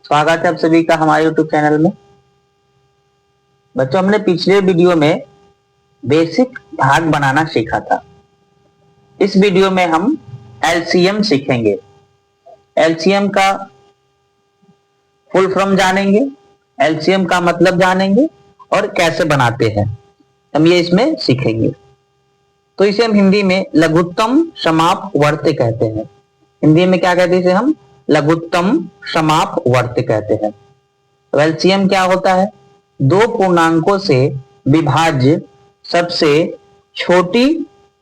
स्वागत है आप सभी का हमारे YouTube चैनल में। बच्चों, हमने पिछले वीडियो में बेसिक भाग बनाना सीखा था। इस वीडियो में हम एलसीएम सीखेंगे। एलसीएम का फुल फॉर्म जानेंगे, एलसीएम का मतलब जानेंगे और कैसे बनाते हैं हम ये इसमें सीखेंगे। तो इसे हम हिंदी में लघुत्तम समापवर्ती कहते हैं। हिंदी में क्या कहते हैं इसे हम? लघुत्तम समापवर्ती कहते हैं। तो एलसीएम क्या होता है? दो पूर्णांकों से विभाज्य सबसे छोटी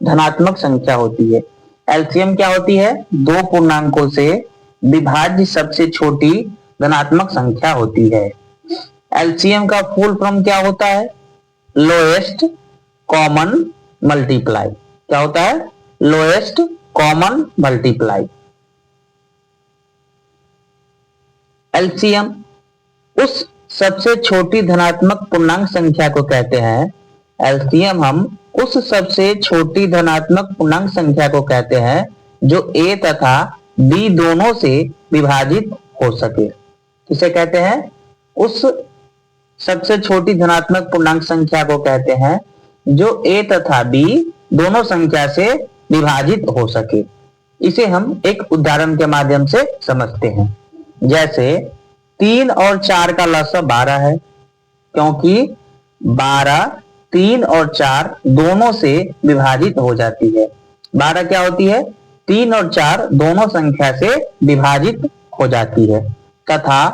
धनात्मक संख्या होती है। एलसीएम क्या होती है? दो पूर्णांकों से विभाज्य सबसे छोटी धनात्मक संख्या होती है। एलसीएम का फुल फॉर्म क्या होता है? Lowest common multiply. क्या होता है? Lowest common multiply. एलसीएम उस सबसे छोटी धनात्मक पूर्णांक संख्या को कहते हैं। एलसीएम हम उस सबसे छोटी धनात्मक पूर्णांक संख्या को कहते हैं जो a तथा b दोनों से विभाजित हो सके। इसे कहते हैं उस सबसे छोटी धनात्मक पूर्णांक संख्या को कहते हैं जो a तथा b दोनों संख्या से विभाजित हो सके। इसे हम एक उदाहरण के माध्यम से समझते हैं। जैसे 3 और 4 का लसाअ 12 है, क्योंकि 12 3 और 4 दोनों से विभाजित हो जाती है। 12 क्या होती है? 3 और 4 दोनों संख्या से विभाजित हो जाती है तथा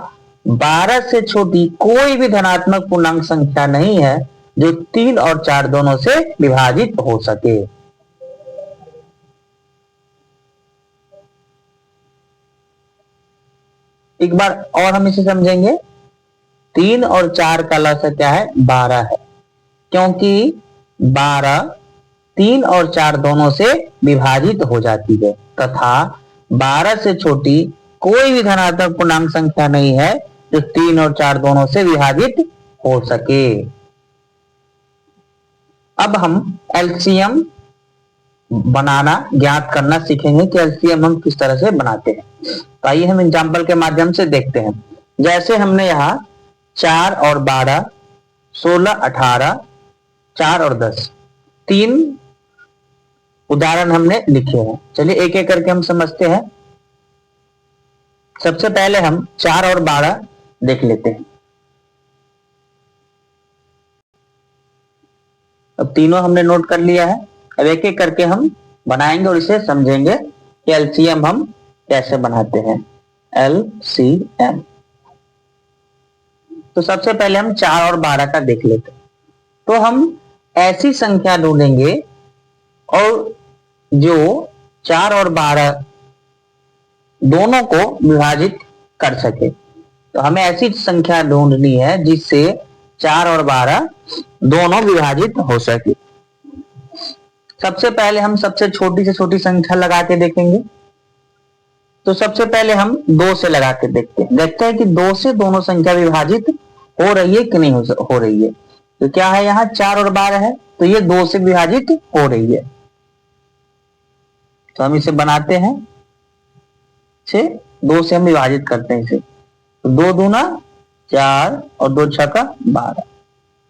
12 से छोटी कोई भी धनात्मक पूर्णांक संख्या नहीं है जो 3 और 4 दोनों से विभाजित हो सके। एक बार और हम इसे समझेंगे। 3 और 4 का लसाअ क्या है? 12 है, क्योंकि 12 3 और 4 दोनों से विभाजित हो जाती है तथा 12 से छोटी कोई भी धनात्मक पूर्णांक संख्या नहीं है जो 3 और 4 दोनों से विभाजित हो सके। अब हम एलसीएम बनाना ज्ञात करना सीखेंगे कि एलसीएम हम किस तरह से बनाते हैं। तो आइए हम एग्जाम्पल के माध्यम से देखते हैं। जैसे हमने यहाँ 4 और 12, 16, 18, 4 और 10 तीन उदाहरण हमने लिखे हैं। चलिए एक एक करके हम समझते हैं। सबसे पहले हम 4 और 12 देख लेते हैं। अब तीनों हमने नोट कर लिया है। अब एक एक करके हम बनाएंगे और इसे समझेंगे कि एलसीएम हम कैसे बनाते हैं। एलसीएम तो सबसे पहले हम 4 और 12 का देख लेते हैं। तो हम ऐसी संख्या ढूंढेंगे और जो 4 और 12 दोनों को विभाजित कर सके। तो हमें ऐसी संख्या ढूंढनी है जिससे 4 और 12 दोनों विभाजित हो सके। सबसे पहले हम सबसे छोटी से छोटी संख्या लगा के देखेंगे। तो सबसे पहले हम 2 से लगा के देखते हैं कि 2 से दोनों संख्या विभाजित हो रही है कि नहीं हो रही है। तो क्या है? यहाँ 4 और 12 है, तो ये 2 से विभाजित हो रही है। तो हम इसे बनाते हैं, 2 से हम विभाजित करते हैं इसे। तो 2 दूना 4 और 2 छक्का 12।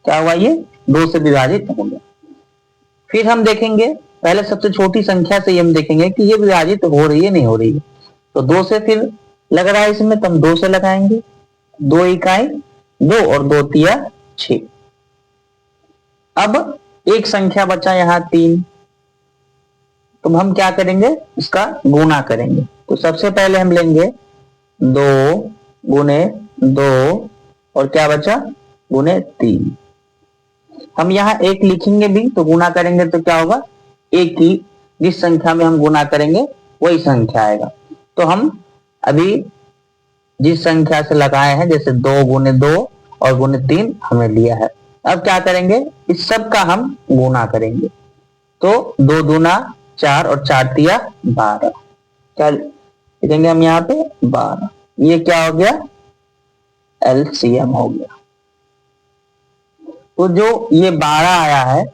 क्या हुआ? ये 2 से विभाजित हो गया। फिर हम देखेंगे, पहले सबसे छोटी संख्या से हम देखेंगे कि ये विभाजित हो रही है नहीं हो रही है। तो 2 से फिर लग रहा है इसमें, तो हम 2 से लगाएंगे। 2 इकाई 2 और 2 तिया 6। अब एक संख्या बचा यहाँ 3। तो हम क्या करेंगे? इसका गुना करेंगे। तो सबसे पहले हम लेंगे 2 गुने 2 और क्या बचा? गुने 3। हम यहाँ 1 लिखेंगे भी, तो गुना करेंगे तो क्या होगा? 1 की जिस संख्या में हम गुना करेंगे वही संख्या आएगा। तो हम अभी जिस संख्या से लगाए हैं, जैसे 2 गुने 2 और गुने 3 हमने लिया है। अब क्या करेंगे? इस सब का हम गुना करेंगे। तो 2 दूना 4 और 4 तिया 12। क्या लिखेंगे हम यहाँ पे? 12। ये क्या हो गया? एलसीएम हो गया। तो जो ये 12 आया है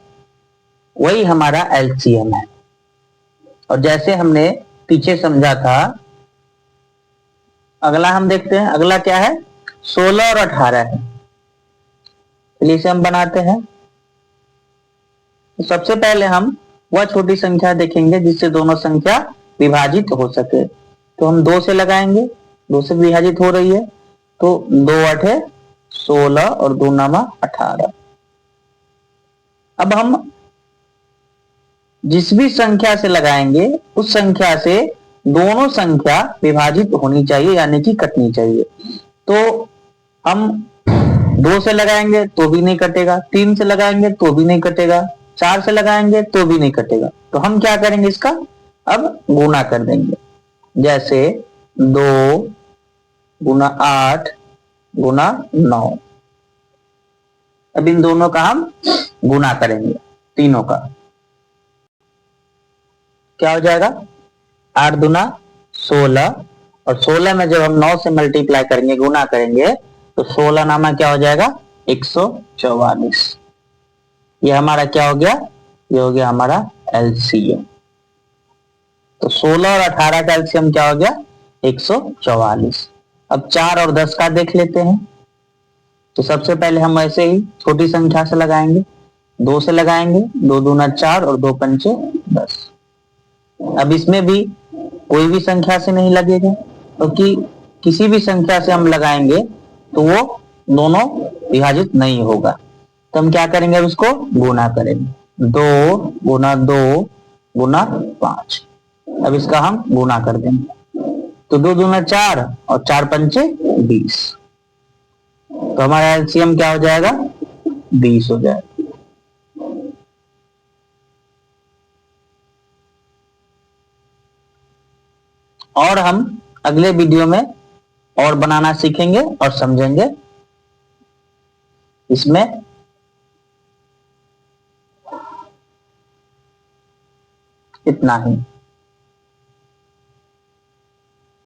वही हमारा एलसीएम है। और जैसे हमने पीछे समझा था अगला हम देखते हैं, अगला क्या है, 16 और 18 है। चलिए इसे हम बनाते हैं। तो सबसे पहले हम वह छोटी संख्या देखेंगे जिससे दोनों संख्या विभाजित हो सके। तो हम 2 से लगाएंगे, 2 से विभाजित हो रही है, तो 2 8 16 और 2 9 18। अब हम जिस भी संख्या से लगाएंगे उस संख्या से दोनों संख्या विभाजित होनी चाहिए, यानी कि कटनी चाहिए। तो हम 2 से लगाएंगे तो भी नहीं कटेगा, 3 से लगाएंगे तो भी नहीं कटेगा, 4 से लगाएंगे तो भी नहीं कटेगा। तो हम क्या करेंगे, इसका अब गुना कर देंगे। जैसे 2 गुना 8 गुना 9। अब इन दोनों का हम गुना करेंगे, तीनों का। क्या हो जाएगा, 8 दूना 16, और 16 में जब हम 9 से मल्टीप्लाई करेंगे, गुना करेंगे, तो 16 नामा क्या हो जाएगा, 144। ये हमारा क्या हो गया, ये हो गया हमारा एलसीएम। तो 16 और 18 का एलसीएम क्या हो गया, 144। अब 4 और 10 का देख लेते हैं। तो सबसे पहले हम ऐसे ही छोटी संख्या से लगाएंगे, 2 से लगाएंगे, 2 दूना 4 और 2 पंचे 10। अब इसमें भी कोई भी संख्या से नहीं लगेगा, क्योंकि किसी भी संख्या से हम लगाएंगे तो वो दोनों विभाजित नहीं होगा। तो हम क्या करेंगे, अब इसको गुना करेंगे, 2 गुना 2 गुना 5। अब इसका हम गुना कर देंगे, तो 2 दूना 4 और 4 पंचे 20। तो हमारा एलसीएम क्या हो जाएगा, 20 हो जाएगा। और हम अगले वीडियो में और बनाना सीखेंगे और समझेंगे। इसमें इतना ही।